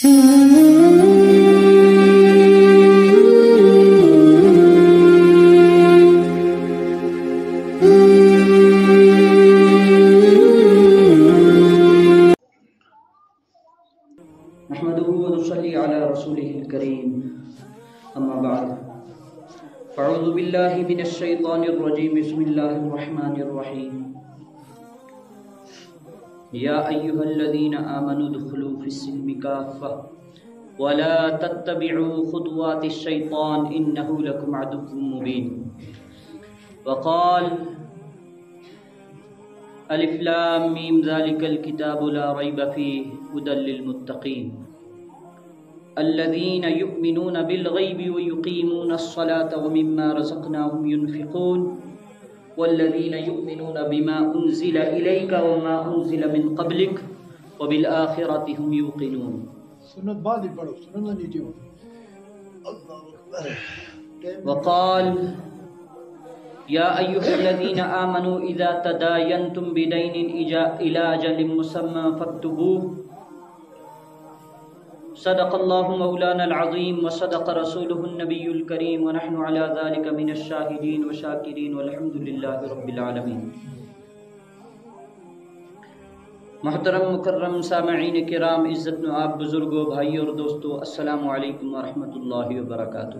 نحمده ونصلي على رسوله الكريم أما بعد فأعوذ بالله من الشيطان الرجيم بسم الله الرحمن الرحيم يا أيها الذين آمنوا ادخلوا في السلم كافة ولا تتبعوا خطوات الشيطان إنه لكم عدو مبين وقال الف لام میم ذلك الكتاب لا ريب فيه هدى للمتقين الذين يؤمنون بالغيب ويقيمون الصلاة ومما رزقناهم ينفقون والذين يؤمنون بما أنزل إليك وما أنزل من قبلك وبالآخرة هم يوقنون. وقال يا أيها الذين آمنوا إذا تداينتم بدين إلى أجل مسمى فاكتبوه صدق الله مولانا العظيم وصدق رسوله النبي الكريم ونحن على ذلك من الشاهدين والشاكرين والحمد لله رب العالمين. محترم مکرم سامعین کرام، عزت نواب بزرگوں، بھائی اور دوستو، السلام علیکم ورحمۃ اللہ وبرکاتہ.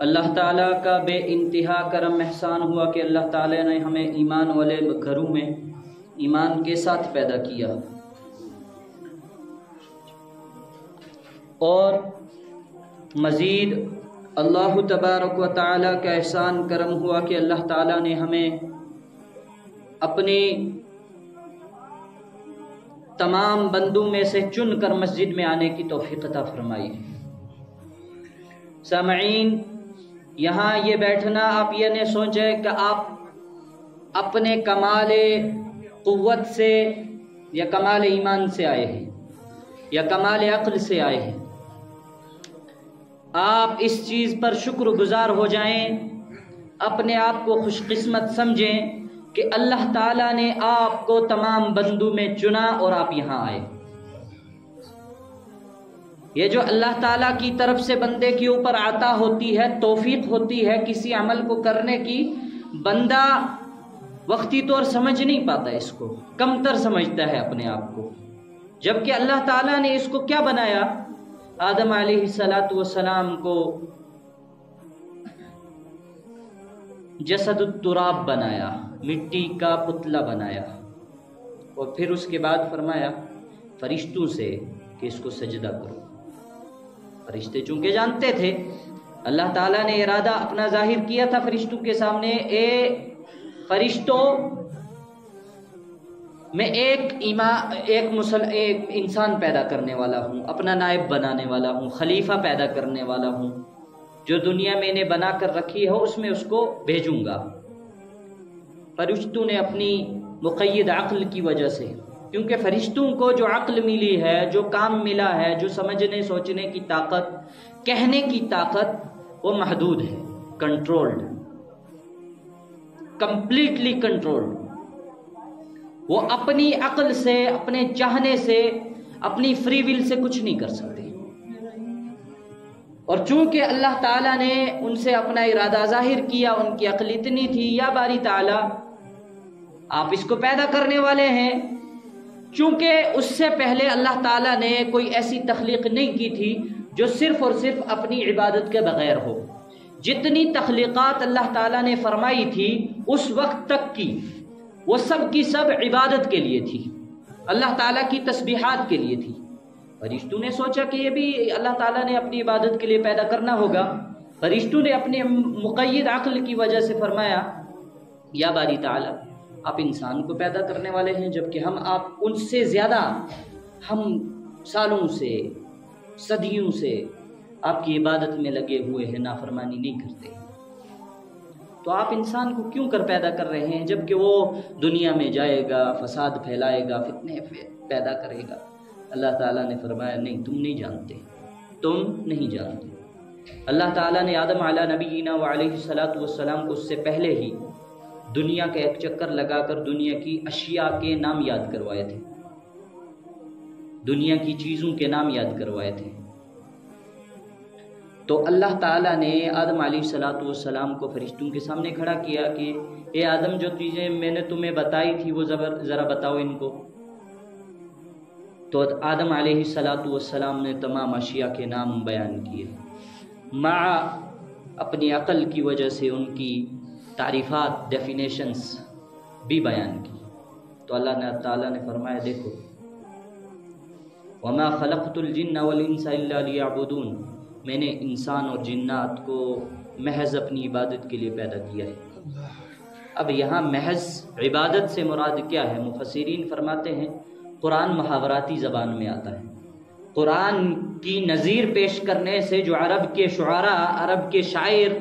اللہ تعالیٰ کا بے انتہا کرم احسان ہوا کہ اللہ تعالیٰ نے ہمیں ایمان والے گھروں میں ایمان کے ساتھ پیدا کیا، اور مزید اللہ تبارک و تعالیٰ کا احسان کرم ہوا کہ اللہ تعالیٰ نے ہمیں اپنے تمام بندوں میں سے چن کر مسجد میں آنے کی توفیق عطا فرمائی. سامعین، یہاں یہ بیٹھنا آپ یہ نہ سوچیں کہ آپ اپنے کمال قوت سے یا کمال ایمان سے آئے ہیں یا کمال عقل سے آئے ہیں. آپ اس چیز پر شکر گزار ہو جائیں، اپنے آپ کو خوش قسمت سمجھیں کہ اللہ تعالیٰ نے آپ کو تمام بندوں میں چنا اور آپ یہاں آئے. یہ جو اللہ تعالیٰ کی طرف سے بندے کے اوپر عطا ہوتی ہے، توفیق ہوتی ہے کسی عمل کو کرنے کی، بندہ وقتی طور سمجھ نہیں پاتا، اس کو کمتر سمجھتا ہے اپنے آپ کو. جبکہ اللہ تعالیٰ نے اس کو کیا بنایا؟ آدم علیہ السلام کو جسد التراب بنایا، مٹی کا پتلا بنایا، اور پھر اس کے بعد فرمایا فرشتوں سے کہ اس کو سجدہ کرو. فرشتے چونکہ جانتے تھے، اللہ تعالیٰ نے ارادہ اپنا ظاہر کیا تھا فرشتوں کے سامنے، اے فرشتوں، میں ایک انسان پیدا کرنے والا ہوں، اپنا نائب بنانے والا ہوں، خلیفہ پیدا کرنے والا ہوں، جو دنیا میں نے بنا کر رکھی ہے اس میں اس کو بھیجوں گا. فرشتوں نے اپنی مقید عقل کی وجہ سے، کیونکہ فرشتوں کو جو عقل ملی ہے، جو کام ملا ہے، جو سمجھنے سوچنے کی طاقت، کہنے کی طاقت، وہ محدود ہے، کنٹرولڈ، کمپلیٹلی کنٹرولڈ. وہ اپنی عقل سے، اپنے چاہنے سے، اپنی فری ول سے کچھ نہیں کر سکتے. اور چونکہ اللہ تعالیٰ نے ان سے اپنا ارادہ ظاہر کیا، ان کی عقل اتنی تھی، یا باری تعالیٰ آپ اس کو پیدا کرنے والے ہیں. چونکہ اس سے پہلے اللہ تعالیٰ نے کوئی ایسی تخلیق نہیں کی تھی جو صرف اور صرف اپنی عبادت کے بغیر ہو. جتنی تخلیقات اللہ تعالیٰ نے فرمائی تھی اس وقت تک کی، وہ سب کی سب عبادت کے لیے تھی، اللہ تعالیٰ کی تسبیحات کے لیے تھی. فرشتوں نے سوچا کہ یہ بھی اللہ تعالیٰ نے اپنی عبادت کے لیے پیدا کرنا ہوگا. فرشتوں نے اپنے مقید عقل کی وجہ سے فرمایا یا باری تعالیٰ آپ انسان کو پیدا کرنے والے ہیں، جبکہ ہم آپ ان سے زیادہ، ہم سالوں سے، صدیوں سے آپ کی عبادت میں لگے ہوئے ہیں، نافرمانی نہیں کرتے، تو آپ انسان کو کیوں کر پیدا کر رہے ہیں جبکہ وہ دنیا میں جائے گا، فساد پھیلائے گا، فتنے پیدا کرے گا. اللہ تعالیٰ نے فرمایا نہیں، تم نہیں جانتے، تم نہیں جانتے. اللہ تعالیٰ نے آدم علیہ نبینا وعلیہ السلام کو اس سے پہلے ہی دنیا کا ایک چکر لگا کر دنیا کی اشیاء کے نام یاد کروائے تھے. دنیا کی چیزوں کے نام یاد کروائے تھے۔ تو اللہ تعالیٰ نے آدم علیہ السلام کو فرشتوں کے سامنے کھڑا کیا کہ اے آدم، جو چیزیں میں نے تمہیں بتائی تھی وہ ذرا بتاؤ ان کو۔ تو آدم علیہ السلام نے تمام اشیاء کے نام بیان کیے، مع اپنی عقل کی وجہ سے ان کی تعریفات، ڈیفینیشنز بھی بیان کی۔ تو اللہ تعالیٰ نے فرمایا دیکھو، وما خلقت الجن والانس الا لیعبدون، میں نے انسان اور جنات کو محض اپنی عبادت کے لیے پیدا کیا ہے۔ اب یہاں محض عبادت سے مراد کیا ہے؟ مفسرین فرماتے ہیں قرآن محاوراتی زبان میں آتا ہے۔ قرآن کی نظیر پیش کرنے سے جو عرب کے شعراء، عرب کے شاعر،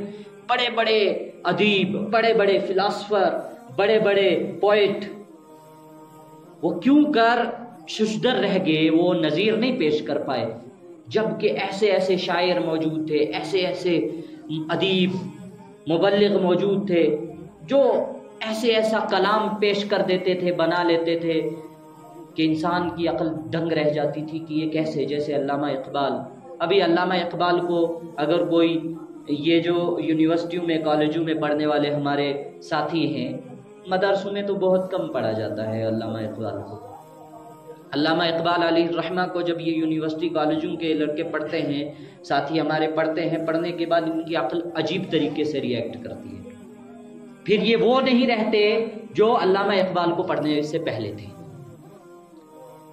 بڑے بڑے ادیب، بڑے بڑے فلاسفر، بڑے بڑے پوئٹ، وہ کیوں کر ششدر رہ گئے، وہ نظیر نہیں پیش کر پائے، جبکہ ایسے ایسے شاعر موجود تھے، ایسے ایسے ادیب مبلغ موجود تھے جو ایسے ایسا کلام پیش کر دیتے تھے، بنا لیتے تھے کہ انسان کی عقل دنگ رہ جاتی تھی کہ یہ کیسے۔ جیسے علامہ اقبال، ابھی علامہ اقبال کو اگر کوئی یہ جو یونیورسٹیوں میں، کالجوں میں پڑھنے والے ہمارے ساتھی ہیں، مدرسوں میں تو بہت کم پڑھا جاتا ہے علامہ اقبال کو۔ علامہ اقبال علیہ الرحمہ کو جب یہ یونیورسٹی کالجوں کے لڑکے پڑھتے ہیں، ساتھی ہمارے پڑھتے ہیں، پڑھنے کے بعد ان کی عقل عجیب طریقے سے ری ایکٹ کرتی ہے، پھر یہ وہ نہیں رہتے جو علامہ اقبال کو پڑھنے سے پہلے تھے،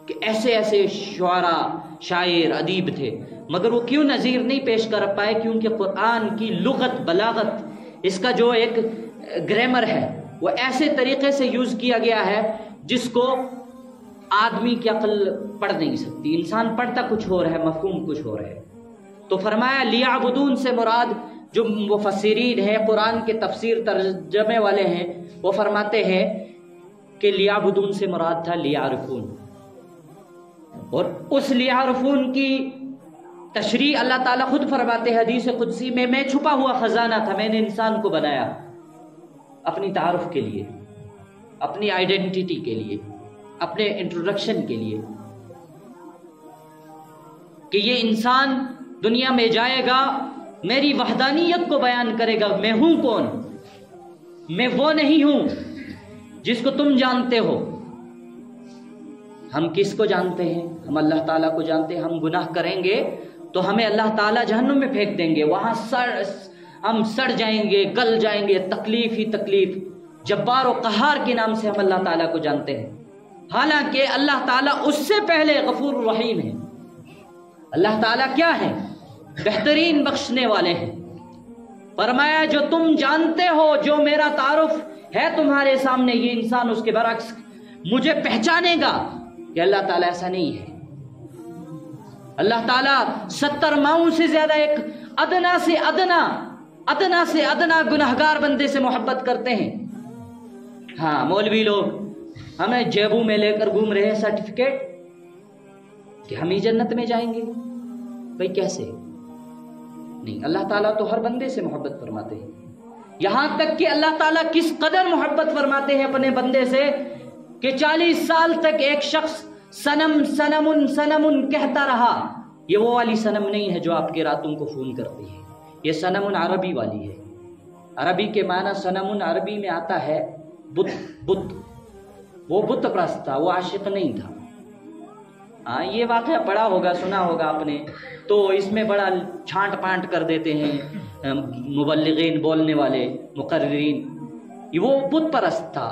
کہ ایسے ایسے شعراء، شاعر، ادیب تھے، مگر وہ کیوں نظیر نہیں پیش کر پائے؟ کیونکہ قرآن کی لغت، بلاغت، اس کا جو ایک گرامر ہے وہ ایسے طریقے سے یوز کیا گیا ہے جس کو آدمی کی عقل پڑھ نہیں سکتی۔ انسان پڑھتا کچھ اور ہے، مفہوم کچھ اور ہے۔ تو فرمایا لیعبدون سے مراد، جو مفسرین ہیں، قرآن کے تفسیر ترجمے والے ہیں، وہ فرماتے ہیں کہ لیعبدون سے مراد تھا لیعرفون، اور اس لیعرفون کی تشریح اللہ تعالیٰ خود فرماتے ہیں حدیث قدسی میں چھپا ہوا خزانہ تھا، میں نے انسان کو بنایا اپنی تعارف کے لیے، اپنی آئیڈینٹی کے لیے، اپنے انٹروڈکشن کے لیے، کہ یہ انسان دنیا میں جائے گا، میری وحدانیت کو بیان کرے گا، میں ہوں کون، میں وہ نہیں ہوں جس کو تم جانتے ہو۔ ہم کس کو جانتے ہیں؟ ہم اللہ تعالیٰ کو جانتے ہیں۔ ہم گناہ کریں گے تو ہمیں اللہ تعالیٰ جہنم میں پھینک دیں گے، وہاں ہم سڑ جائیں گے، گل جائیں گے، تکلیف ہی تکلیف۔ جبار و قہار کے نام سے ہم اللہ تعالیٰ کو جانتے ہیں، حالانکہ اللہ تعالیٰ اس سے پہلے غفور الرحیم ہے۔ اللہ تعالیٰ کیا ہے؟ بہترین بخشنے والے ہیں۔ فرمایا جو تم جانتے ہو، جو میرا تعارف ہے تمہارے سامنے، یہ انسان اس کے برعکس مجھے پہچانے گا کہ اللہ تعالیٰ ایسا نہیں ہے۔ اللہ تعالیٰ 70 ماؤں سے زیادہ ایک ادنا سے ادنا گناہگار بندے سے محبت کرتے ہیں۔ ہاں، مولوی لوگ ہمیں جیبوں میں لے کر گھوم رہے ہیں سرٹیفکیٹ کہ ہم ہی جنت میں جائیں گے، بھئی کیسے؟ نہیں، اللہ تعالیٰ تو ہر بندے سے محبت فرماتے ہیں، یہاں تک کہ اللہ تعالیٰ کس قدر محبت فرماتے ہیں اپنے بندے سے کہ 40 سال تک ایک شخص سنم سنم سنم کہتا رہا۔ یہ وہ والی سنم نہیں ہے جو آپ کے راتوں کو فون کرتی ہے، یہ سنم عربی والی ہے۔ عربی کے معنی سنم عربی میں آتا ہے بت، وہ بت پرست تھا، وہ عاشق نہیں تھا۔ ہاں، یہ واقعہ پڑھا ہوگا، سنا ہوگا آپ نے، تو اس میں بڑا چھانٹ پانٹ کر دیتے ہیں مبلغین، بولنے والے، مقررین۔ وہ بت پرست تھا،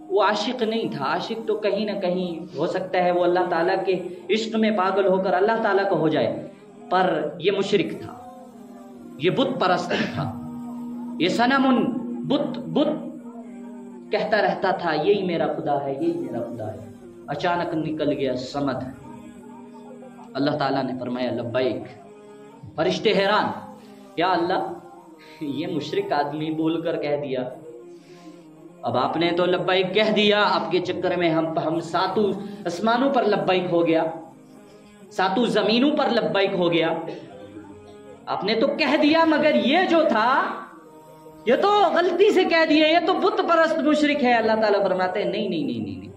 وہ عاشق نہیں تھا۔ عاشق تو کہیں نہ کہیں ہو سکتا ہے وہ اللہ تعالیٰ کے عشق میں پاگل ہو کر اللہ تعالیٰ کا ہو جائے، پر یہ مشرک تھا، یہ بت پرست تھا، یہ صنم بت کہتا رہتا تھا یہی میرا خدا ہے، یہی میرا خدا ہے۔ اچانک نکل گیا صمد۔ اللہ تعالیٰ نے فرمایا لبیک۔ فرشتے حیران، یا اللہ یہ مشرک آدمی بول کر کہہ دیا، اب آپ نے تو لبیک کہہ دیا، آپ کے چکر میں ہم ساتوں آسمانوں پر لبیک ہو گیا، ساتوں زمینوں پر لبیک ہو گیا۔ آپ نے تو کہہ دیا، مگر یہ جو تھا یہ تو غلطی سے کہہ دیا، یہ تو بت پرست مشرک ہے۔ اللہ تعالیٰ فرماتے ہیں نہیں،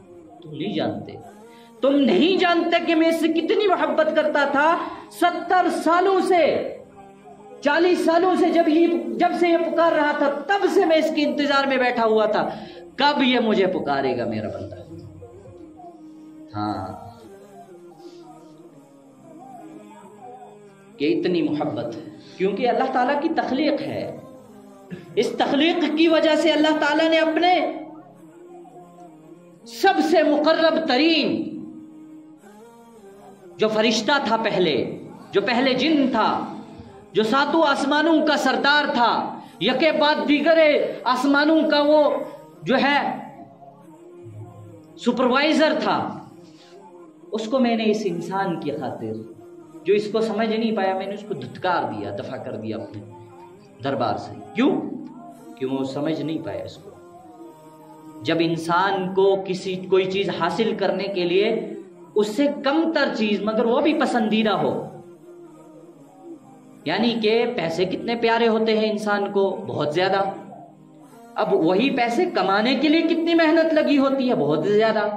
تم نہیں جانتے، تم نہیں جانتے کہ میں اس سے کتنی محبت کرتا تھا. 70 سالوں سے 40 سالوں سے جب سے یہ پکار رہا تھا تب سے میں اس کے انتظار میں بیٹھا ہوا تھا, کب یہ مجھے پکارے گا میرا بندہ. ہاں کہ اتنی محبت ہے کیونکہ اللہ تعالیٰ کی تخلیق ہے. اس تخلیق کی وجہ سے اللہ تعالیٰ نے اپنے سب سے مقرب ترین جو فرشتہ تھا جو پہلے جن تھا, جو 7 آسمانوں کا سردار تھا, یکے بعد دیگر آسمانوں کا وہ جو ہے سپروائزر تھا, اس کو میں نے اس انسان کی خاطر جو اس کو سمجھ نہیں پایا میں نے اس کو دھتکار دیا, دفع کر دیا اپنے دربار سے. کیوں وہ سمجھ نہیں پایا اس کو. جب انسان کو کوئی چیز حاصل کرنے کے لیے اس سے کم تر چیز مگر وہ بھی پسندیدہ ہو, یعنی کہ پیسے کتنے پیارے ہوتے ہیں انسان کو, بہت زیادہ. اب وہی پیسے کمانے کے لیے کتنی محنت لگی ہوتی ہے, بہت زیادہ.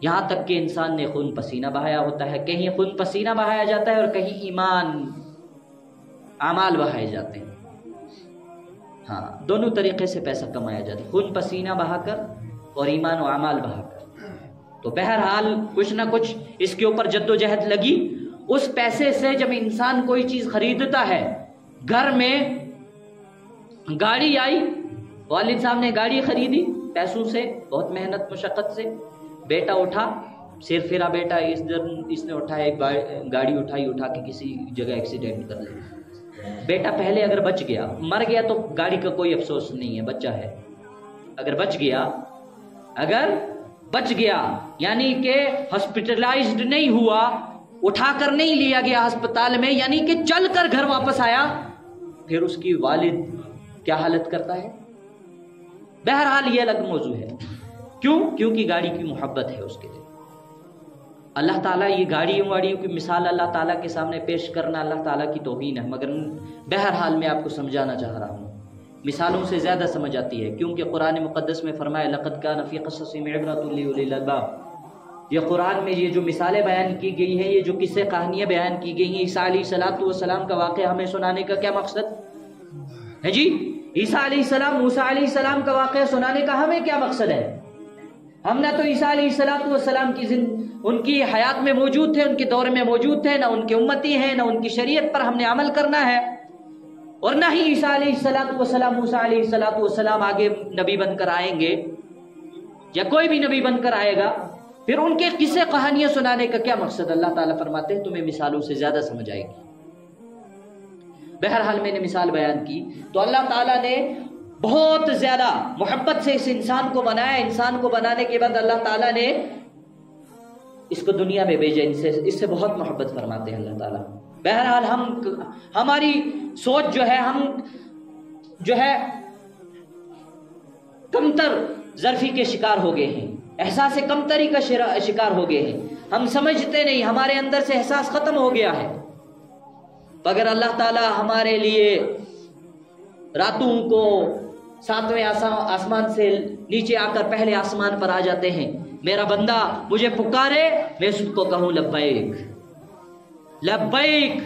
یہاں تک کہ انسان نے خون پسینہ بہایا ہوتا ہے, کہیں خون پسینہ بہایا جاتا ہے اور کہیں ایمان اعمال بہائے جاتے ہیں. ہاں دونوں طریقے سے پیسہ کمایا جاتا ہے, خون پسینہ بہا کر اور ایمان و اعمال بہا کر. تو بہرحال کچھ نہ کچھ اس کے اوپر جد و جہد لگی. اس پیسے سے جب انسان کوئی چیز خریدتا ہے, گھر میں گاڑی آئی, والد صاحب نے گاڑی خریدی پیسوں سے, بہت محنت مشقت سے. بیٹا اٹھا, سر پھرا بیٹا, اس نے اٹھایا ایک گاڑی اٹھا کے کسی جگہ ایکسیڈنٹ کر لیا. بیٹا پہلے اگر بچ گیا, مر گیا تو گاڑی کا کوئی افسوس نہیں ہے, بچہ ہے. اگر بچ گیا یعنی کہ ہاسپٹلائزڈ نہیں ہوا, اٹھا کر نہیں لیا گیا ہسپتال میں, یعنی کہ چل کر گھر واپس آیا, پھر اس کی والد کیا حالت کرتا ہے. بہرحال یہ الگ موضوع ہے. کیونکہ گاڑی کی محبت ہے اس کے لیے. اللہ تعالیٰ یہ گاڑیوں کی مثال اللہ تعالیٰ کے سامنے پیش کرنا اللہ تعالیٰ کی توہین ہے, مگر بہرحال میں آپ کو سمجھانا چاہ رہا ہوں. مثالوں سے زیادہ سمجھ آتی ہے کیونکہ قرآن مقدس میں فرمایا لقد کان فی قصصہم عبرۃ لأولی الالباب. یہ قرآن میں یہ جو مثالیں بیان کی گئی ہیں, یہ جو قصے کہانیاں بیان کی گئی ہیں, عیسیٰ علیہ السلام کا واقعہ ہمیں سنانے کا کیا مقصد ہے جی؟ عیسیٰ علیہ السلام, موسیٰ علیہ السلام کا واقعہ سنانے کا ہمیں کیا مقصد ہے؟ ہم نہ تو عیسیٰ علیہ السلام کی ان کی حیات میں موجود تھے, ان کے دور میں موجود تھے, نہ ان کے امتی ہیں, نہ ان کی شریعت پر ہم نے عمل کرنا ہے, اور نہ ہی عیسیٰ علیہ السلام موسیٰ علیہ السلام آگے نبی بن کر آئیں گے یا کوئی بھی نبی بن کر آئے گا. پھر ان کے قصے کہانیاں سنانے کا کیا مقصد؟ اللہ تعالیٰ فرماتے ہیں تمہیں مثالوں سے زیادہ سمجھ آئے گی. بہرحال میں نے مثال بیان کی تو اللہ تعالیٰ نے بہت زیادہ محبت سے اس انسان کو بنایا. انسان کو بنانے کے بعد اللہ تعالیٰ نے اس کو دنیا میں بھیجا. اس سے بہت محبت فرماتے ہیں اللہ تعالیٰ. بہرحال ہماری سوچ ہم جو ہے کمتر ظرفی کے شکار ہو گئے ہیں, احساس کمتری کا شکار ہو گئے ہیں. ہم سمجھتے نہیں, ہمارے اندر سے احساس ختم ہو گیا ہے. اگر اللہ تعالیٰ ہمارے لیے راتوں کو 7ویں آسمان سے نیچے آ کر پہلے آسمان پر آ جاتے ہیں, میرا بندہ مجھے پکارے, میں اس کو کہوں لبیک لبیک,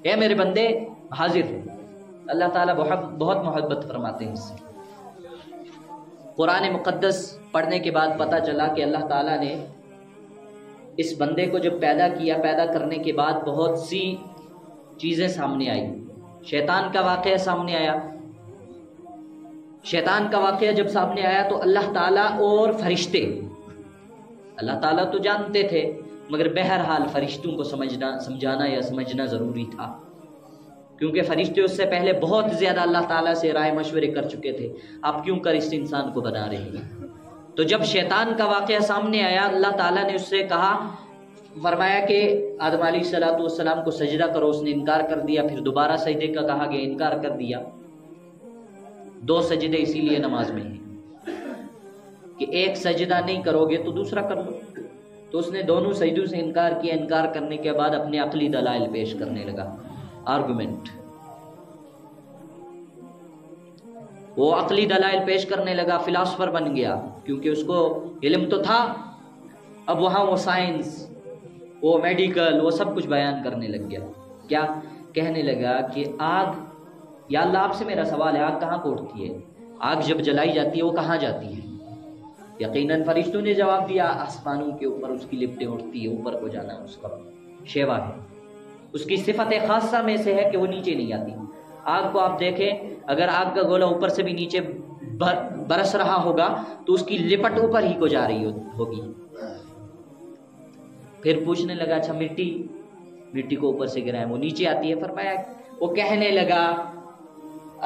اے میرے بندے حاضر. اللہ تعالیٰ بہت محبت فرماتے ہیں اس سے. قرآن مقدس پڑھنے کے بعد پتہ چلا کہ اللہ تعالیٰ نے اس بندے کو جب پیدا کیا, پیدا کرنے کے بعد بہت سی چیزیں سامنے آئی. شیطان کا واقعہ سامنے آیا. شیطان کا واقعہ جب سامنے آیا تو اللہ تعالیٰ اور فرشتے, اللہ تعالیٰ تو جانتے تھے مگر بہرحال فرشتوں کو سمجھانا یا سمجھنا ضروری تھا, کیونکہ فرشتے اس سے پہلے بہت زیادہ اللہ تعالیٰ سے رائے مشورے کر چکے تھے, آپ کیوں کر اس انسان کو بنا رہے ہیں. تو جب شیطان کا واقعہ سامنے آیا, اللہ تعالیٰ نے اس سے کہا, فرمایا کہ آدم علیہ السلام کو سجدہ کرو, اس نے انکار کر دیا. پھر دوبارہ سجدے کا کہا گیا, انکار کر دیا. 2 سجدے اسی لیے نماز میں ہیں کہ ایک سجدہ نہیں کرو گے تو دوسرا کر لو. تو اس نے دونوں سجدوں سے انکار کیا. انکار کرنے کے بعد اپنے عقلی دلائل پیش کرنے لگا, آرگومنٹ. وہ عقلی دلائل پیش کرنے لگا, فلاسفر بن گیا, کیونکہ اس کو علم تو تھا اب وہاں وہ سائنس، وہ میڈیکل، وہ سب کچھ بیان کرنے لگ گیا. کیا کہنے لگا کہ آگ، یا اللہ آپ سے میرا سوال ہے، آگ کہاں کو اٹھتی ہے؟ آگ جب جلائی جاتی ہے وہ کہاں جاتی ہے؟ یقیناً فرشتوں نے جواب دیا آسمانوں کے اوپر اس کی لپٹیں اٹھتی ہے، اوپر کو جانا اس کا شیوا ہے، اس کی صفت خاصہ میں سے ہے کہ وہ نیچے نہیں آتی. آگ کو آپ دیکھیں، اگر آگ کا گولا اوپر سے بھی نیچے برس رہا ہوگا تو اس کی لپٹ اوپر ہی کو جا رہی ہوگی. پھر پوچھنے لگا اچھا مٹی کو اوپر سے گرائیں وہ نیچے آتی ہے؟ فرمایا، وہ کہنے لگا،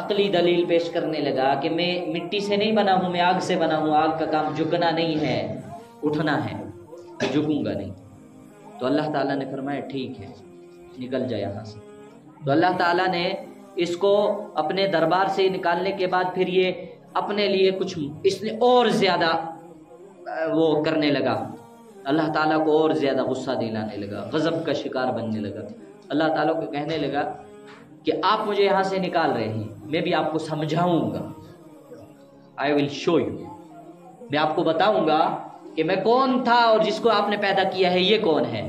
عقلی دلیل پیش کرنے لگا کہ میں مٹی سے نہیں بنا ہوں، میں آگ سے بنا ہوں، آگ کا کام جھکنا نہیں ہے، اٹھنا ہے، جھکوں گا نہیں. تو اللہ تعالیٰ نے فرمایا ٹھیک ہے، نکل جائے یہاں سے. تو اللہ تعالیٰ نے اس کو اپنے دربار سے نکالنے کے بعد پھر یہ اپنے لیے کچھ اس نے اور زیادہ وہ کرنے لگا، اللہ تعالیٰ کو اور زیادہ غصہ دلانے لگا، غضب کا شکار بننے لگا. اللہ تعالیٰ کو کہنے لگا کہ آپ مجھے یہاں سے نکال رہے ہیں، میں بھی آپ کو سمجھاؤں گا، آئی ول شو یو، میں آپ کو بتاؤں گا کہ میں کون تھا اور جس کو آپ نے پیدا کیا ہے یہ کون ہے.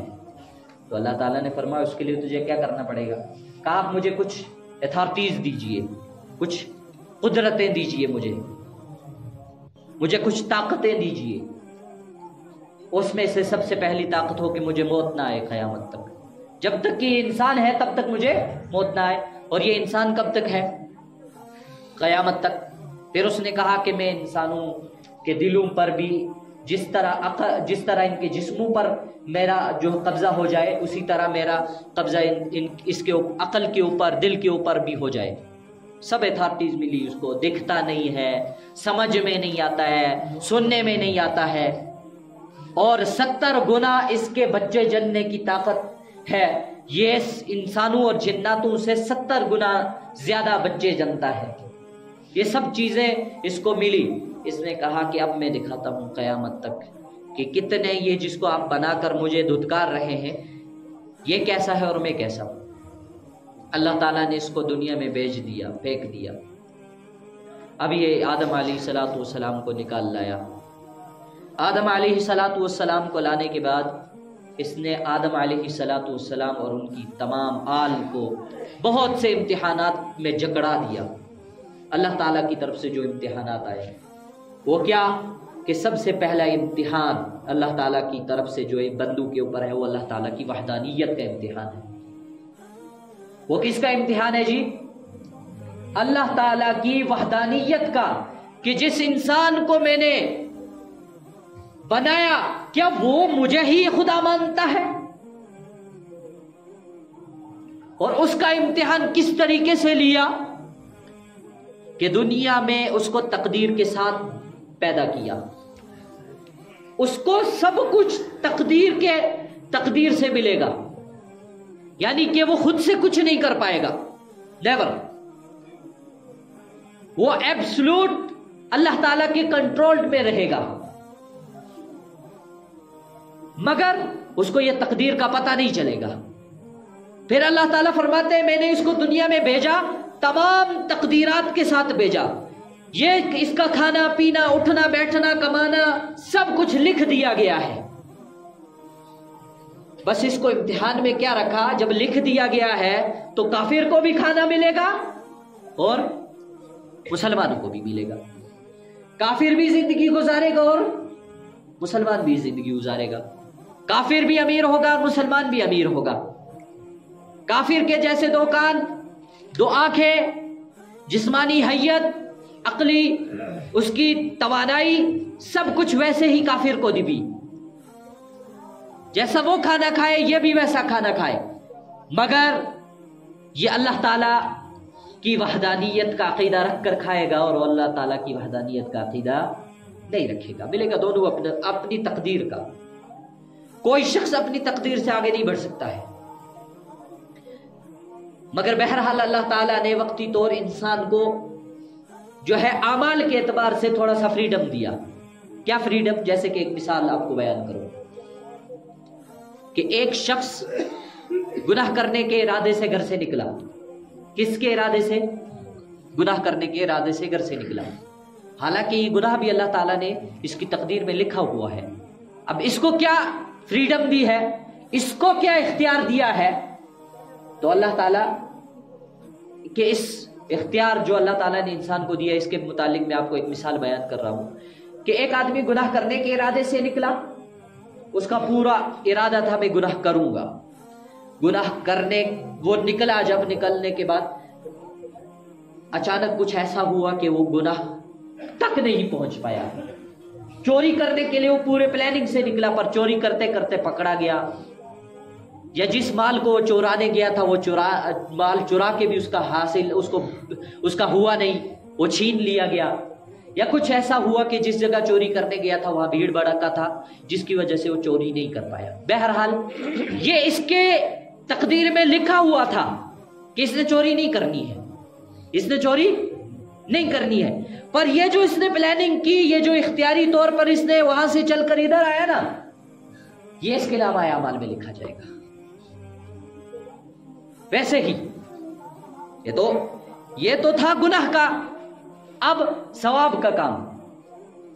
تو اللہ تعالیٰ نے فرمایا اس کے لیے تجھے کیا کرنا پڑے گا؟ کہا آپ مجھے کچھ اتھارٹیز دیجئے، کچھ قدرتیں دیجئے، مجھے کچھ طاقتیں دیجئے. اس میں سے سب سے پہلی طاقت ہو کہ مجھے موت نہ آئے قیامت تک. جب تک کہ یہ انسان ہے تب تک مجھے موت نہ آئے، اور یہ انسان کب تک ہے؟ قیامت تک. پھر اس نے کہا کہ میں انسانوں کے دلوں پر بھی جس طرح ان کے جسموں پر میرا جو قبضہ ہو جائے اسی طرح میرا قبضہ اس کے عقل کے اوپر، دل کے اوپر بھی ہو جائے. سب اتھارٹیز ملی اس کو. دکھتا نہیں ہے، سمجھ میں نہیں آتا ہے، سننے میں نہیں آتا ہے، اور 70 گنا اس کے بچے جننے کی طاقت ہے. یہ انسانوں اور جناتوں سے 70 گنا زیادہ بچے جنتا ہے. یہ سب چیزیں اس کو ملی. اس نے کہا کہ اب میں دکھاتا ہوں قیامت تک کہ کتنے یہ جس کو آپ بنا کر مجھے دھتکار رہے ہیں یہ کیسا ہے اور میں کیسا ہوں. اللہ تعالیٰ نے اس کو دنیا میں بیچ دیا، پھینک دیا. اب یہ آدم علیہ السلام کو نکال لایا. آدم علیہ السلام کو لانے کے بعد اس نے آدم علیہ السلام اور ان کی تمام آل کو بہت سے امتحانات میں جکڑا دیا. اللہ تعالیٰ کی طرف سے جو امتحانات آئے وہ کیا کہ سب سے پہلا امتحان اللہ تعالیٰ کی طرف سے جو بندوں کے اوپر ہے وہ اللہ تعالیٰ کی وحدانیت کا امتحان ہے. وہ کس کا امتحان ہے جی؟ اللہ تعالیٰ کی وحدانیت کا، کہ جس انسان کو میں نے بنایا کیا وہ مجھے ہی خدا مانتا ہے؟ اور اس کا امتحان کس طریقے سے لیا کہ دنیا میں اس کو تقدیر کے ساتھ پیدا کیا. اس کو سب کچھ تقدیر سے ملے گا، یعنی کہ وہ خود سے کچھ نہیں کر پائے گا، نیور. وہ ایبسلوٹ اللہ تعالیٰ کے کنٹرول میں رہے گا، مگر اس کو یہ تقدیر کا پتہ نہیں چلے گا. پھر اللہ تعالیٰ فرماتے ہیں میں نے اس کو دنیا میں بھیجا، تمام تقدیرات کے ساتھ بھیجا. یہ اس کا کھانا پینا، اٹھنا بیٹھنا، کمانا سب کچھ لکھ دیا گیا ہے. بس اس کو امتحان میں کیا رکھا؟ جب لکھ دیا گیا ہے تو کافر کو بھی کھانا ملے گا اور مسلمانوں کو بھی ملے گا. کافر بھی زندگی گزارے گا اور مسلمان بھی زندگی گزارے گا. کافر بھی امیر ہوگا، مسلمان بھی امیر ہوگا. کافر کے جیسے 2 کان، 2 آنکھیں، جسمانی حیت، عقلی اس کی توانائی، سب کچھ ویسے ہی کافر کو دی. جیسا وہ کھانا کھائے یہ بھی ویسا کھانا کھائے، مگر یہ اللہ تعالیٰ کی وحدانیت کا عقیدہ رکھ کر کھائے گا اور اللہ تعالیٰ کی وحدانیت کا عقیدہ نہیں رکھے گا. ملے گا دونوں اپنی تقدیر کا. کوئی شخص اپنی تقدیر سے آگے نہیں بڑھ سکتا ہے. مگر بہرحال اللہ تعالیٰ نے وقتی طور انسان کو جو ہے اعمال کے اعتبار سے تھوڑا سا فریڈم دیا. کیا فریڈم؟ جیسے کہ ایک مثال آپ کو بیان کروں کہ ایک شخص گناہ کرنے کے ارادے سے گھر سے نکلا. کس کے ارادے سے؟ گناہ کرنے کے ارادے سے گھر سے نکلا. حالانکہ یہ گناہ بھی اللہ تعالیٰ نے اس کی تقدیر میں لکھا ہوا ہے. اب اس کو کیا فریڈم دی ہے، اس کو کیا اختیار دیا ہے؟ تو اللہ تعالیٰ کہ اس اختیار جو اللہ تعالیٰ نے انسان کو دیا، اس کے متعلق میں آپ کو ایک مثال بیان کر رہا ہوں کہ ایک آدمی گناہ کرنے کے ارادے سے نکلا، اس کا پورا ارادہ تھا میں گناہ کروں گا، گناہ کرنے وہ نکلا، جب نکلنے کے بعد اچانک کچھ ایسا ہوا کہ وہ گناہ تک نہیں پہنچ پایا۔ چوری کرنے کے لیے وہ پورے پلاننگ سے نکلا، پر چوری کرتے کرتے پکڑا گیا، یا جس مال کو وہ چورانے گیا تھا وہ مال چورا کے بھی اس کا ہوا نہیں، وہ چھین لیا گیا، یا کچھ ایسا ہوا کہ جس جگہ چوری کرنے گیا تھا وہاں بھیڑ بھڑکا تھا جس کی وجہ سے وہ چوری نہیں کر پایا۔ بہرحال یہ اس کے تقدیر میں لکھا ہوا تھا کہ اس نے چوری نہیں کرنی ہے، اس نے چوری نہیں کرنی ہے، پر یہ جو اس نے پلاننگ کی، یہ جو اختیاری طور پر اس نے وہاں سے چل کر ادھر آیا نا، یہ اس کے علاوہ اعمال میں لکھا جائے گا۔ ویسے ہی یہ تو تھا گناہ کا، اب ثواب کا کام۔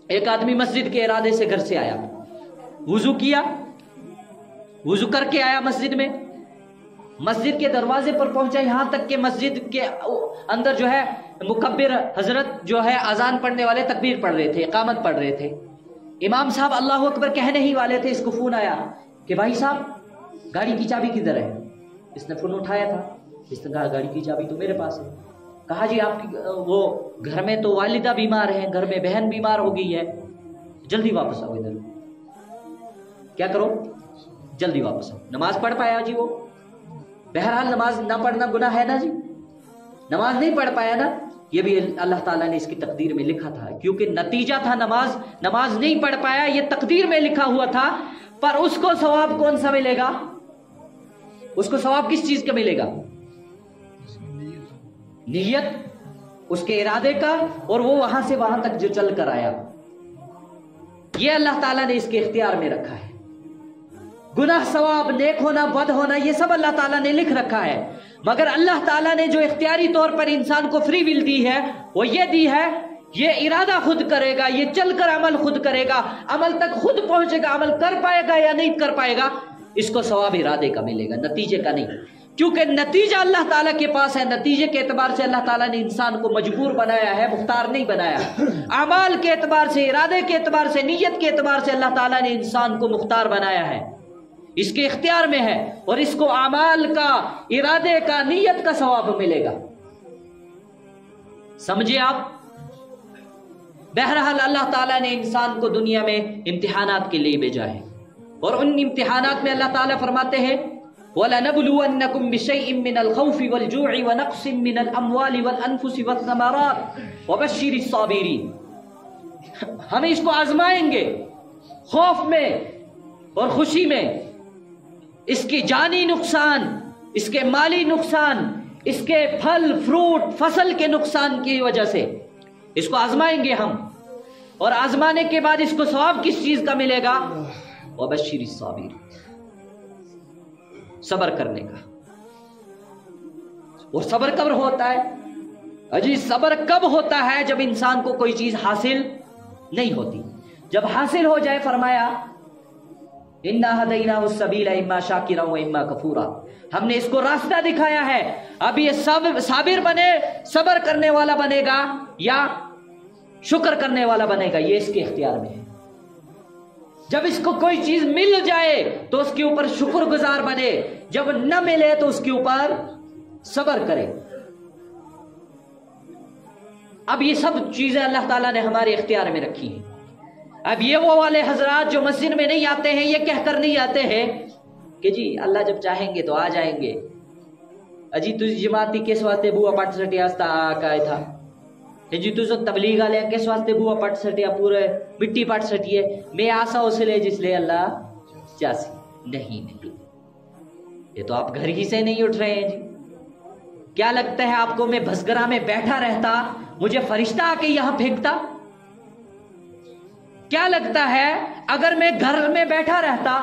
ایک آدمی مسجد کے ارادے سے گھر سے آیا، وضو کیا، وضو کر کے آیا مسجد کے دروازے پر پہنچا، یہاں تک کہ مسجد کے اندر جو ہے مکبر حضرت جو ہے اذان پڑھنے والے تکبیر پڑھ رہے تھے، اقامت پڑھ رہے تھے، امام صاحب اللہ اکبر کہنے ہی والے تھے، اس کو فون آیا کہ بھائی صاحب گاڑی کی چابی کدھر ہے؟ اس نے فون اٹھایا تھا، اس نے کہا گاڑی کی چابی تو میرے پاس ہے۔ کہا جی آپ کی وہ گھر میں تو والدہ بیمار ہے، گھر میں بہن بیمار ہو گئی ہے، جلدی واپس آؤ ادھر۔ کیا کرو؟ جلدی واپس آؤ۔ نماز پڑھ پایا جی وہ؟ بہرحال نماز نہ پڑھنا گناہ ہے نا جی، نماز نہیں پڑھ پایا نا، یہ بھی اللہ تعالیٰ نے اس کی تقدیر میں لکھا تھا، کیونکہ نتیجہ تھا نماز نہیں پڑھ پایا، یہ تقدیر میں لکھا ہوا تھا، پر اس کو ثواب کون سا ملے گا؟ اس کو ثواب کس چیز کا ملے گا؟ نیت، اس کے ارادے کا، اور وہ وہاں سے وہاں تک جو چل کر آیا، یہ اللہ تعالیٰ نے اس کے اختیار میں رکھا ہے۔ گناہ، ثواب، نیک ہونا، بد ہونا، یہ سب اللہ تعالیٰ نے لکھ رکھا ہے، مگر اللہ تعالیٰ نے جو اختیاری طور پر انسان کو فری ول دی ہے وہ یہ دی ہے، یہ ارادہ خود کرے گا، یہ چل کر عمل خود کرے گا، عمل تک خود پہنچے گا، عمل کر پائے گا یا نہیں کر پائے گا، اس کو ثواب ارادے کا ملے گا، نتیجے کا نہیں، کیونکہ نتیجہ اللہ تعالیٰ کے پاس ہے۔ نتیجے کے اعتبار سے اللہ تعالیٰ نے انسان کو مجبور بنایا ہے، مختار نہیں بنایا۔ اعمال کے اعتبار سے، ارادے کے اعتبار سے، نیت کے اعتبار سے اللہ تعالیٰ نے انسان کو مختار بنایا ہے، اس کے اختیار میں ہے، اور اس کو اعمال کا، ارادے کا، نیت کا ثواب ملے گا۔ سمجھے آپ؟ بہرحال اللہ تعالیٰ نے انسان کو دنیا میں امتحانات کے لیے بھیجا ہے، اور ان امتحانات میں اللہ تعالیٰ فرماتے ہیں وَلَنَبْلُوَنَّكُمْ بِشَيْءٍ مِّنَ الْخَوْفِ وَالْجُوعِ وَنَقْصٍ مِّنَ الْأَمْوَالِ وَالْأَنفُسِ وَالثَّمَرَاتِ وَبَشِّرِ الصَّابِرِينَ۔ ہم اس کو آزمائیں گے، خوف میں اور خوشی میں، اس کی جانی نقصان، اس کے مالی نقصان، اس کے پھل فروٹ فصل کے نقصان کی وجہ سے اس کو آزمائیں گے ہم، اور آزمانے کے بعد اس کو ثواب کس چیز کا ملے گا؟ وَبَشِّرِ الصَّابِرِينَ، صبر کرنے کا۔ اور صبر کب ہوتا ہے؟ اجی صبر کب ہوتا ہے؟ جب انسان کو کوئی چیز حاصل نہیں ہوتی، جب حاصل ہو جائے فرمایا اِنَّا هَدَيْنَاهُ السَّبِيلَ إِمَّا شَاكِرًا وَإِمَّا كَفُورًا، ہم نے اس کو راستہ دکھایا ہے، اب یہ صابر بنے، صبر کرنے والا بنے گا یا شکر کرنے والا بنے گا، یہ اس کے اختیار میں ہے۔ جب اس کو کوئی چیز مل جائے تو اس کے اوپر شکر گزار بنے، جب نہ ملے تو اس کے اوپر صبر کرے۔ اب یہ سب چیزیں اللہ تعالیٰ نے ہمارے اختیار میں رکھی ہیں۔ اب یہ وہ والے حضرات جو مسجد میں نہیں آتے ہیں، یہ کہہ کر نہیں آتے ہیں کہ جی اللہ جب چاہیں گے تو آ جائیں گے، اجی تجھے جماعتی کس واسطے بوا پٹ سٹیا آستا آکائے تھا، جی تجھے تبلیغ والے کس واسطے بوا پٹ سٹیا پورے مٹی پٹ سٹیے، میں آسا اس لے جس لے اللہ چاسی، نہیں، یہ تو آپ گھر ہی سے نہیں اٹھ رہے ہیں جی۔ کیا لگتا ہے آپ کو میں بھسگرا میں بیٹھا رہتا، مجھے فرشتہ آ کے یہاں پھینکتا؟ کیا لگتا ہے اگر میں گھر میں بیٹھا رہتا،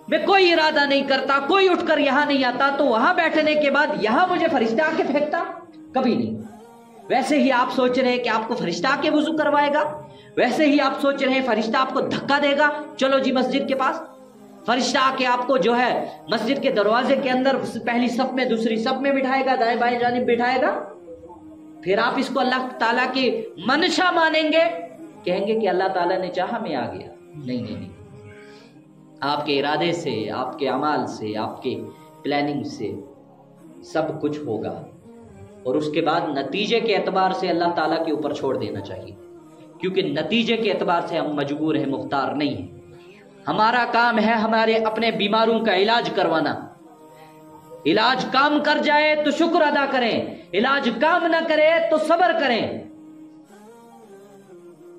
میں کوئی ارادہ نہیں کرتا، کوئی اٹھ کر یہاں نہیں آتا، تو وہاں بیٹھنے کے بعد یہاں مجھے فرشتہ آ کے پھینکتا؟ کبھی نہیں۔ ویسے ہی آپ سوچ رہے ہیں کہ آپ کو فرشتہ آ کے وضو کروائے گا، ویسے ہی آپ سوچ رہے ہیں فرشتہ آپ کو دھکا دے گا چلو جی مسجد کے پاس، فرشتہ آ کے آپ کو جو ہے مسجد کے دروازے کے اندر پہلی صف میں دوسری صف میں بٹھائے گا، دائیں بائیں جانب بٹھائے گا، پھر آپ اس کو اللہ تعالیٰ کی منشا مانیں گے، کہیں گے کہ اللہ تعالیٰ نے چاہا میں آ گیا؟ نہیں، آپ کے ارادے سے، آپ کے اعمال سے، آپ کے پلاننگ سے سب کچھ ہوگا، اور اس کے بعد نتیجے کے اعتبار سے اللہ تعالیٰ کے اوپر چھوڑ دینا چاہیے، کیونکہ نتیجے کے اعتبار سے ہم مجبور ہیں، مختار نہیں ہیں۔ ہمارا کام ہے ہمارے اپنے بیماروں کا علاج کروانا، علاج کام کر جائے تو شکر ادا کریں، علاج کام نہ کرے تو صبر کریں۔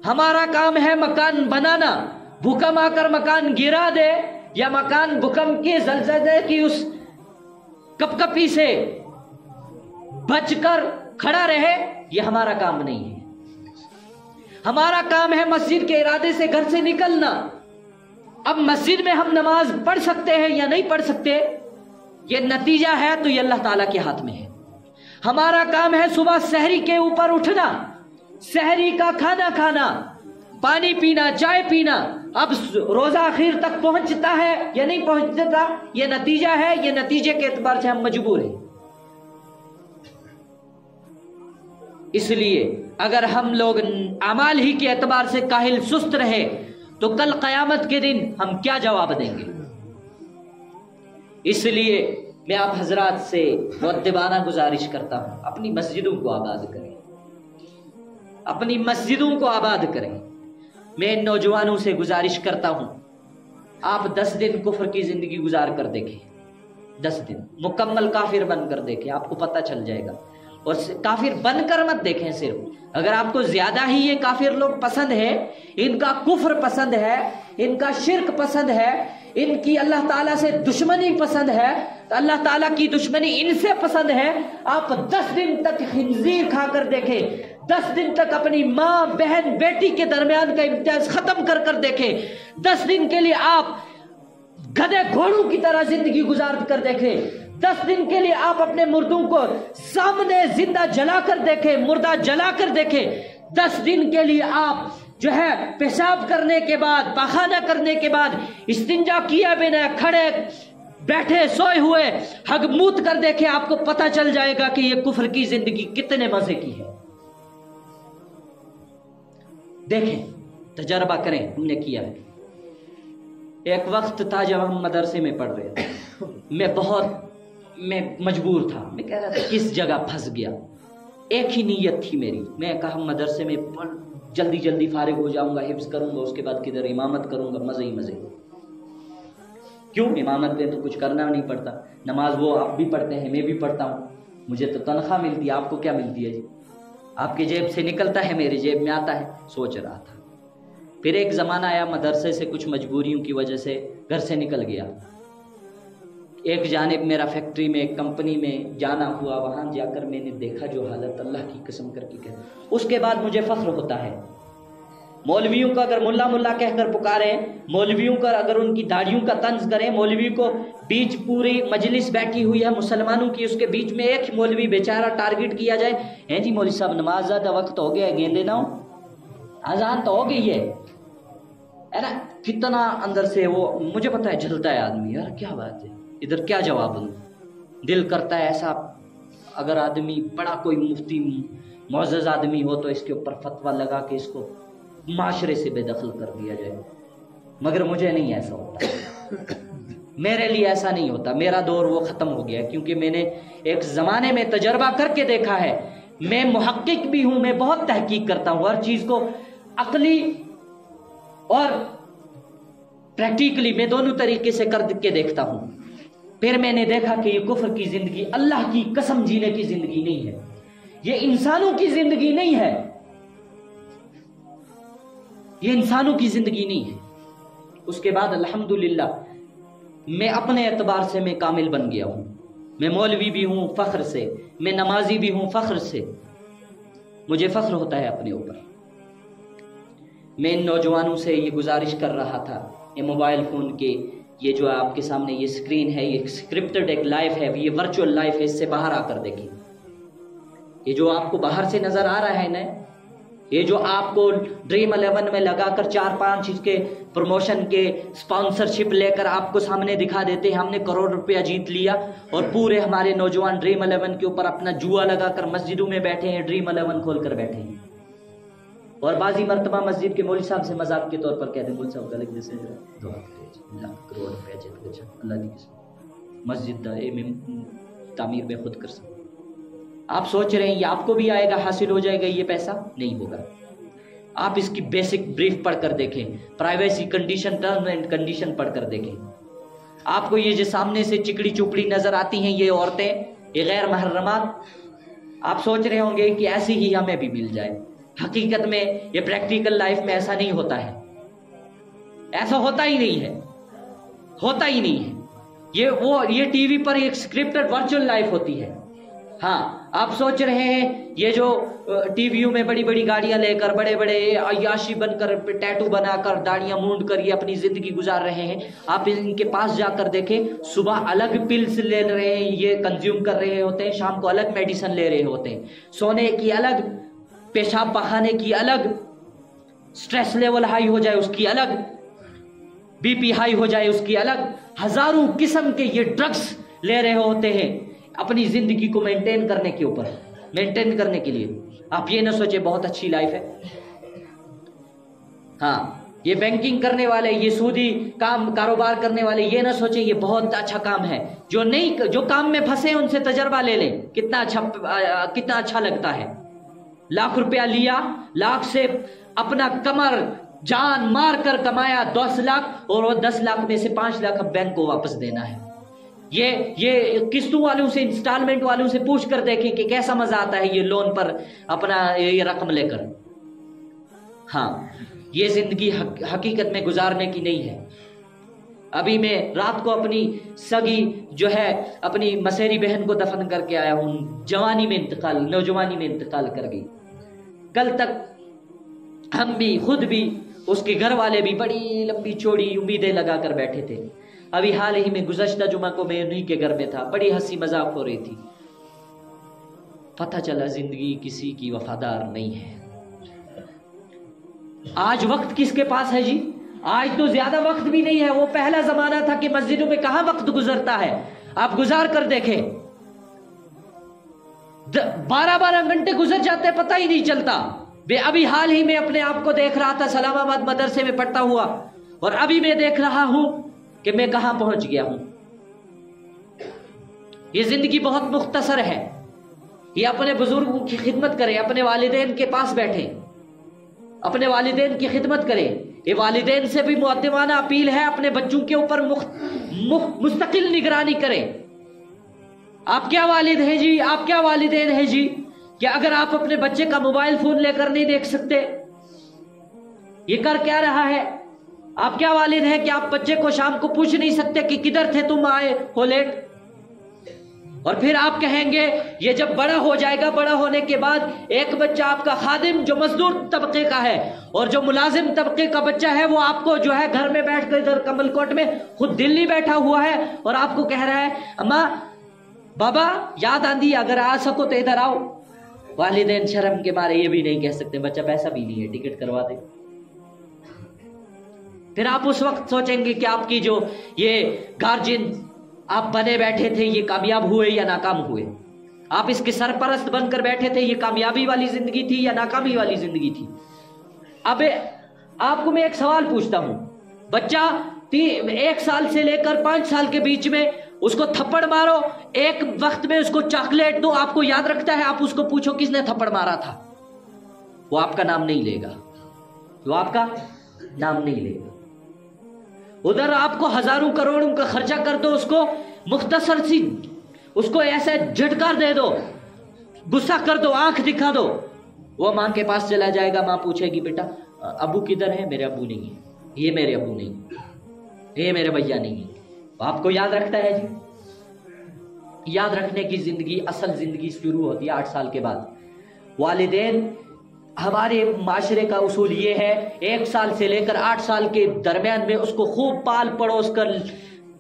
ہمارا کام ہے مکان بنانا، بھوکم آ کر مکان گرا دے یا مکان بھوکم کے زلزلے کی اس کپکپی سے بچ کر کھڑا رہے، یہ ہمارا کام نہیں ہے۔ ہمارا کام ہے مسجد کے ارادے سے گھر سے نکلنا۔ اب مسجد میں ہم نماز پڑھ سکتے ہیں یا نہیں پڑھ سکتے، یہ نتیجہ ہے تو یہ اللہ تعالیٰ کے ہاتھ میں ہے۔ ہمارا کام ہے صبح سحری کے اوپر اٹھنا، سحری کا کھانا کھانا، پانی پینا، چائے پینا۔ اب روزہ آخر تک پہنچتا ہے یا نہیں پہنچتا، یہ نتیجہ ہے، یہ نتیجے کے اعتبار سے ہم مجبور ہیں۔ اس لیے اگر ہم لوگ اعمال ہی کے اعتبار سے کاہل سست رہے تو کل قیامت کے دن ہم کیا جواب دیں گے؟ اس لیے میں آپ حضرات سے مؤدبانہ گزارش کرتا ہوں، اپنی مسجدوں کو آباد کریں، اپنی مسجدوں کو آباد کریں۔ میں ان نوجوانوں سے گزارش کرتا ہوں، آپ 10 دن کفر کی زندگی گزار کر دیکھیں، 10 دن مکمل کافر بن کر دیکھیں، آپ کو پتہ چل جائے گا۔ اور کافر بن کر مت دیکھیں، صرف اگر آپ کو زیادہ ہی یہ کافر لوگ پسند ہے، ان کا کفر پسند ہے، ان کا شرک پسند ہے، ان کی اللہ تعالیٰ سے دشمنی پسند ہے، تو اللہ تعالیٰ کی دشمنی ان سے پسند ہے، آپ 10 دن تک خنزیر کھا کر دیکھیں، 10 دن تک اپنی ماں بہن بیٹی کے درمیان کا امتیاز ختم کر کر دیکھیں، 10 دن کے لیے آپ گدھے گھوڑوں کی طرح زندگی گزار کر دیکھیں، 10 دن کے لیے آپ اپنے مردوں کو سامنے زندہ جلا کر دیکھیں، مردہ جلا کر دیکھیں، 10 دن کے لیے آپ جو ہے پیشاب کرنے کے بعد، پاخانہ کرنے کے بعد، استنجا کیا بنا کھڑے بیٹھے سوئے ہوئے حگ موت کر دیکھیں، آپ کو پتہ چل جائے گا کہ یہ کفر کی زندگی کتنے مزے کی ہے۔ دیکھیں، تجربہ کریں، ہم نے کیا ہے۔ ایک وقت تھا جب ہم مدرسے میں پڑھ رہے تھے، میں مجبور تھا، میں کہہ رہا تھا کس جگہ پھنس گیا، ایک ہی نیت تھی میری، میں کہا مدرسے میں جلدی جلدی فارغ ہو جاؤں گا، حفظ کروں گا، اس کے بعد کدھر امامت کروں گا، مزے ہی مزے۔ کیوں؟ امامت میں تو کچھ کرنا نہیں پڑتا، نماز وہ آپ بھی پڑھتے ہیں، میں بھی پڑھتا ہوں، مجھے تو تنخواہ ملتی ہے، آپ کو کیا ملتی ہے جی؟ آپ کی جیب سے نکلتا ہے، میری جیب میں آتا ہے، سوچ رہا تھا۔ پھر ایک زمانہ آیا، مدرسے سے کچھ مجبوریوں کی وجہ سے گھر سے نکل گیا، ایک جانب میرا فیکٹری میں، ایک کمپنی میں جانا ہوا، وہاں جا کر میں نے دیکھا جو حالت، اللہ کی قسم کر کے کہہ، اس کے بعد مجھے فخر ہوتا ہے۔ مولویوں کا اگر ملا ملا کہہ کر پکاریں، مولویوں کا اگر ان کی داڑھیوں کا طنز کریں، مولوی کو بیچ پوری مجلس بیٹھی ہوئی ہے مسلمانوں کی، اس کے بیچ میں ایک مولوی بیچارہ ٹارگٹ کیا جائے، ہیں جی مولوی صاحب نماز زیادہ وقت ہو گیا ہے، گیندے نہ ہو، اذان تو ہو گئی ہے نا، کتنا اندر سے وہ مجھے پتا ہے جلتا ہے آدمی، یار کیا بات ہے، ادھر کیا جواب دوں؟ دل کرتا ہے ایسا اگر آدمی بڑا کوئی مفتی معزز آدمی ہو تو اس کے اوپر فتویٰ لگا کے اس کو معاشرے سے بے دخل کر دیا جائے، مگر مجھے نہیں ایسا ہوتا، میرے لیے ایسا نہیں ہوتا، میرا دور وہ ختم ہو گیا، کیونکہ میں نے ایک زمانے میں تجربہ کر کے دیکھا ہے، میں محقق بھی ہوں، میں بہت تحقیق کرتا ہوں، ہر چیز کو عقلی اور پریکٹیکلی میں دونوں طریقے سے کر کے دیکھتا ہوں۔ پھر میں نے دیکھا کہ یہ کفر کی زندگی اللہ کی قسم جینے کی زندگی نہیں ہے، یہ انسانوں کی زندگی نہیں ہے، یہ انسانوں کی زندگی نہیں ہے۔ اس کے بعد الحمدللہ میں اپنے اعتبار سے میں کامل بن گیا ہوں، میں مولوی بھی ہوں فخر سے، میں نمازی بھی ہوں فخر سے، مجھے فخر ہوتا ہے اپنے اوپر۔ میں ان نوجوانوں سے یہ گزارش کر رہا تھا، یہ موبائل فون کے یہ جو آپ کے سامنے یہ سکرین ہے، یہ اسکرپٹڈ ایک لائف ہے، یہ ورچوئل لائف ہے، اس سے باہر آ کر دیکھیں، یہ جو آپ کو باہر سے نظر آ رہا ہے نا، یہ جو آپ کو ڈریم 11 میں لگا کر 4-5 اس کے پروموشن کے اسپانسرشپ لے کر آپ کو سامنے دکھا دیتے ہیں ہم نے کروڑ روپیہ جیت لیا، اور پورے ہمارے نوجوان ڈریم 11 کے اوپر اپنا جوا لگا کر مسجدوں میں بیٹھے ہیں، ڈریم 11 کھول کر بیٹھے ہیں، اور بعضی مرتبہ مسجد کے مولوی صاحب سے مذاق کے طور پر کہتے ہیں مولوی صاحب غلط جیسے دعا کرے کروڑ روپیہ جیت کر اللہ کی قسم مسجد میں تعمیر میں خود کر سکتے۔ آپ سوچ رہے ہیں یہ آپ کو بھی آئے گا، حاصل ہو جائے گا یہ پیسہ؟ نہیں ہوگا۔ آپ اس کی بیسک بریف پڑھ کر دیکھیں، privacy condition, term and condition پڑھ کر دیکھیں۔ آپ کو یہ جو سامنے سے چکڑی چپڑی نظر آتی ہیں یہ عورتیں، یہ غیر محرمات، آپ سوچ رہے ہوں گے کہ ایسی ہی ہمیں بھی مل جائے۔ حقیقت میں یہ پریکٹیکل لائف میں ایسا نہیں ہوتا ہے، ایسا ہوتا ہی نہیں ہے، ہوتا ہی نہیں ہے۔ یہ ٹی وی پر ایک سکرپٹڈ ورچوئل لائف ہوتی ہے۔ ہاں آپ سوچ رہے ہیں یہ جو ٹی ویوں میں بڑی بڑی گاڑیاں لے کر، بڑے بڑے عیاشی بن کر، ٹیٹو بنا کر، داڑیاں مونڈ کر یہ اپنی زندگی گزار رہے ہیں، آپ ان کے پاس جا کر دیکھیں، صبح الگ پلس لے رہے ہیں، یہ کنزیوم کر رہے ہوتے ہیں، شام کو الگ میڈیسن لے رہے ہوتے ہیں، سونے کی الگ، پیشاب پخانے کی الگ، سٹریس لیول ہائی ہو جائے اس کی الگ، بی پی ہائی ہو جائے اس کی الگ، ہزاروں قسم کے یہ ڈرگس لے رہے ہوتے ہیں اپنی زندگی کو مینٹین کرنے کے اوپر، مینٹین کرنے کے لیے۔ آپ یہ نہ سوچے بہت اچھی لائف ہے۔ ہاں یہ بینکنگ کرنے والے، یہ سودی کاروبار کرنے والے یہ نہ سوچیں یہ بہت اچھا کام ہے۔ جو کام میں پھنسے ان سے تجربہ لے لیں، کتنا اچھا لگتا ہے۔ لاکھ روپیہ لیا، لاکھ سے اپنا کمر جان مار کر کمایا 10 لاکھ، اور وہ 10 لاکھ میں سے 5 لاکھ اب بینک کو واپس دینا ہے۔ یہ قسطوں والوں سے، انسٹالمنٹ والوں سے پوچھ کر دیکھیں کہ کیسا مزہ آتا ہے یہ لون پر اپنا یہ رقم لے کر۔ ہاں یہ زندگی حقیقت میں گزارنے کی نہیں ہے۔ ابھی میں رات کو اپنی سگی جو ہے اپنی مسیری بہن کو دفن کر کے آیا ہوں، نوجوانی میں انتقال کر گئی۔ کل تک ہم بھی، خود بھی، اس کے گھر والے بھی بڑی لمبی چوڑی امیدیں لگا کر بیٹھے تھے۔ ابھی حال ہی میں گزشتہ جمعہ کو میں انہی کے گھر میں تھا، بڑی ہنسی مذاق ہو رہی تھی، پتہ چلا زندگی کسی کی وفادار نہیں ہے۔ آج وقت کس کے پاس ہے جی؟ آج تو زیادہ وقت بھی نہیں ہے۔ وہ پہلا زمانہ تھا کہ مسجدوں میں کہاں وقت گزرتا ہے، آپ گزار کر دیکھیں، 12 گھنٹے گزر جاتے پتہ ہی نہیں چلتا۔ ابھی حال ہی میں اپنے آپ کو دیکھ رہا تھا سلام آباد مدرسے میں پڑھتا ہوا، اور ابھی میں دیکھ رہا ہوں کہ میں کہاں پہنچ گیا ہوں۔ یہ زندگی بہت مختصر ہے۔ یہ اپنے بزرگوں کی خدمت کریں، اپنے والدین کے پاس بیٹھیں، اپنے والدین کی خدمت کریں۔ یہ والدین سے بھی مؤدبانہ اپیل ہے، اپنے بچوں کے اوپر مستقل نگرانی کریں۔ آپ کیا والد ہیں جی، آپ کیا والدین ہیں جی، کہ اگر آپ اپنے بچے کا موبائل فون لے کر نہیں دیکھ سکتے؟ یہ کر کیا رہا ہے؟ آپ کیا والد ہیں کہ آپ بچے کو شام کو پوچھ نہیں سکتے کہ کدھر تھے تم، آئے ہو لیٹ؟ اور پھر آپ کہیں گے یہ جب بڑا ہو جائے گا، بڑا ہونے کے بعد ایک بچہ آپ کا خادم جو مزدور طبقے کا ہے اور جو ملازم طبقے کا بچہ ہے وہ آپ کو جو ہے گھر میں بیٹھ کر ادھر کمل کوٹ میں خود دلی بیٹھا ہوا ہے اور آپ کو کہہ رہا ہے اماں بابا یاد آندی اگر آ سکو تو ادھر آؤ۔ والدین شرم کے مارے یہ بھی نہیں کہہ سکتے، بچہ پیسہ بھی نہیں ہے، ٹکٹ کروا دے۔ پھر آپ اس وقت سوچیں گے کہ آپ کی جو یہ گارجین آپ بنے بیٹھے تھے یہ کامیاب ہوئے یا ناکام ہوئے؟ آپ اس کے سرپرست بن کر بیٹھے تھے، یہ کامیابی والی زندگی تھی یا ناکامی والی زندگی تھی؟ اب آپ کو میں ایک سوال پوچھتا ہوں، بچہ 1 سال سے لے کر 5 سال کے بیچ میں اس کو تھپڑ مارو، ایک وقت میں اس کو چاکلیٹ دو، آپ کو یاد رکھتا ہے؟ آپ اس کو پوچھو کس نے تھپڑ مارا تھا، وہ آپ کا نام نہیں لے گا، وہ آپ کا نام نہیں لے گا۔ ادھر آپ کو ہزاروں کروڑوں کا خرچہ کر دو، اس کو مختصر سی اس کو ایسے جھٹکار دے دو، غصہ کر دو، آنکھ دکھا دو، وہ ماں کے پاس چلا جائے گا، ماں پوچھے گی بیٹا ابو کدھر ہے؟ میرے ابو نہیں ہے، یہ میرے ابو نہیں، یہ میرے بھیا نہیں ہے۔ آپ کو یاد رکھتا ہے جی؟ یاد رکھنے کی زندگی، اصل زندگی شروع ہوتی ہے 8 سال کے بعد۔ والدین، ہمارے معاشرے کا اصول یہ ہے 1 سال سے لے کر 8 سال کے درمیان میں اس کو خوب پال پڑوس کر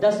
10